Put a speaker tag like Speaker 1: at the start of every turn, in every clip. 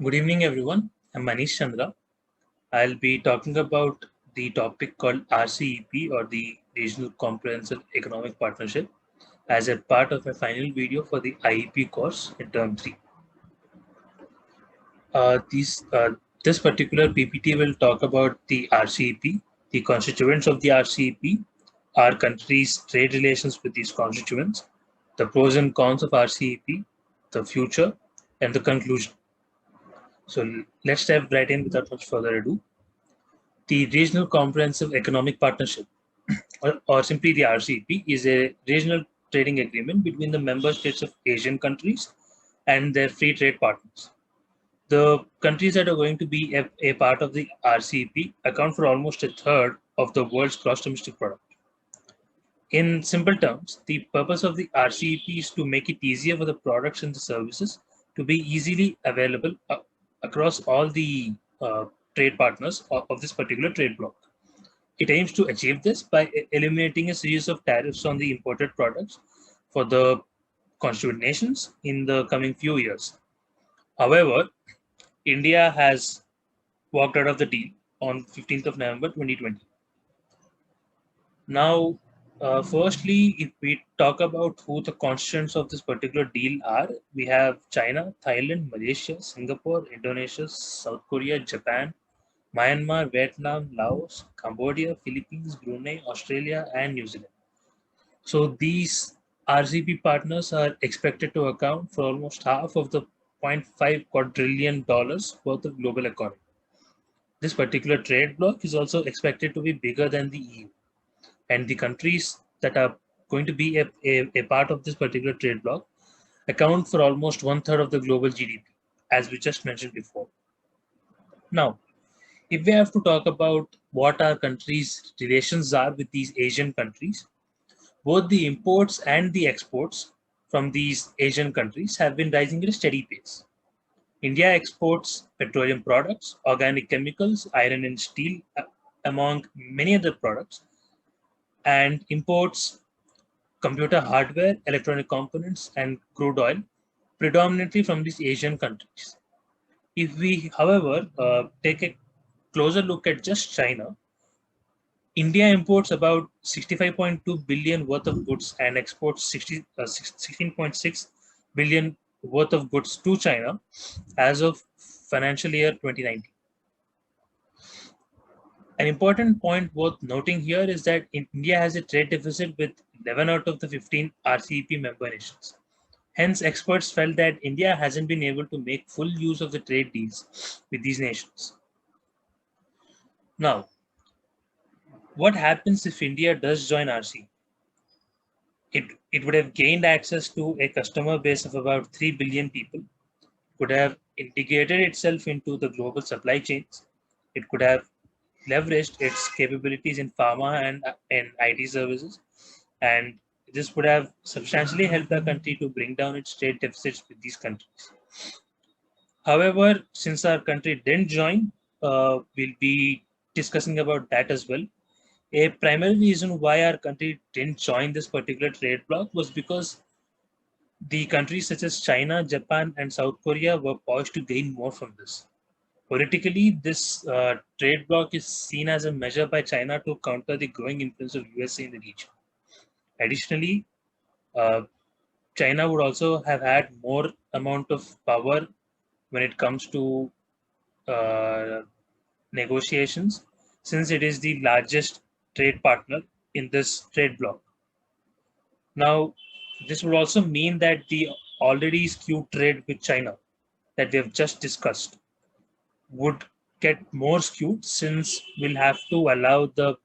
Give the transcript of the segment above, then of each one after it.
Speaker 1: Good evening, everyone. I'm Manish Chandra. I'll be talking about the topic called RCEP or the Regional Comprehensive Economic Partnership as a part of my final video for the IEP course in term 3. This particular PPT will talk about the RCEP, the constituents of the RCEP, our country's trade relations with these constituents, the pros and cons of RCEP, the future, and the conclusion. So let's dive right in without much further ado. The Regional Comprehensive Economic Partnership, or simply the RCEP, is a regional trading agreement between the member states of Asian countries and their free trade partners. The countries that are going to be a part of the RCEP account for almost a third of the world's gross domestic product. In simple terms, the purpose of the RCEP is to make it easier for the products and the services to be easily available across all the trade partners of this particular trade bloc. It aims to achieve this by eliminating a series of tariffs on the imported products for the constituent nations in the coming few years. However, India has walked out of the deal on 15th of November 2020. Now, firstly, if we talk about who the constituents of this particular deal are, we have China, Thailand, Malaysia, Singapore, Indonesia, South Korea, Japan, Myanmar, Vietnam, Laos, Cambodia, Philippines, Brunei, Australia, and New Zealand. So these RCEP partners are expected to account for almost half of the $0.5 quadrillion worth of global economy. This particular trade bloc is also expected to be bigger than the EU. And the countries that are going to be a part of this particular trade bloc account for almost 1/3 of the global GDP, as we just mentioned before. Now, if we have to talk about what our countries' relations are with these Asian countries, both the imports and the exports from these Asian countries have been rising at a steady pace. India exports petroleum products, organic chemicals, iron and steel, among many other products, and imports computer hardware, electronic components, and crude oil, predominantly from these Asian countries. If we, however, take a closer look at just China, India imports about 65.2 billion worth of goods and exports 16.6 billion worth of goods to China as of financial year 2019. An important point worth noting here is that India has a trade deficit with 11 out of the 15 RCEP member nations. Hence, experts felt that India hasn't been able to make full use of the trade deals with these nations. Now, what happens if India does join RCEP? It would have gained access to a customer base of about 3 billion people, could have integrated itself into the global supply chains, it could have leveraged its capabilities in pharma and IT services, and this would have substantially helped the country to bring down its trade deficits with these countries. However, since our country didn't join, we'll be discussing about that as well. A primary reason why our country didn't join this particular trade bloc was because the countries such as China, Japan, and South Korea were poised to gain more from this. Politically, this trade bloc is seen as a measure by China to counter the growing influence of USA in the region. Additionally, uh, China would also have had more amount of power when it comes to uh, negotiations, since it is the largest trade partner in this trade bloc. Now, this would also mean that the already skewed trade with China that we have just discussed would get more skewed, since we'll have to allow the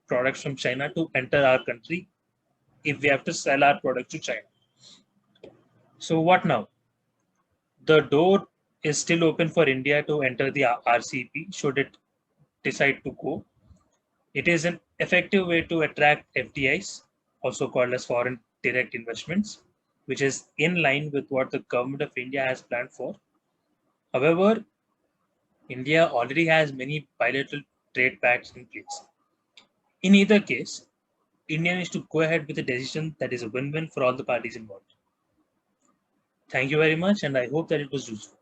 Speaker 1: products from China to enter our country if we have to sell our products to China. So what now? The door is still open for India to enter the RCEP should it decide to go. It is an effective way to attract FDIs, also called as foreign direct investments, which is in line with what the government of India has planned for. However, India already has many bilateral trade pacts in place. In either case, India needs to go ahead with a decision that is a win-win for all the parties involved. Thank you very much, and I hope that it was useful.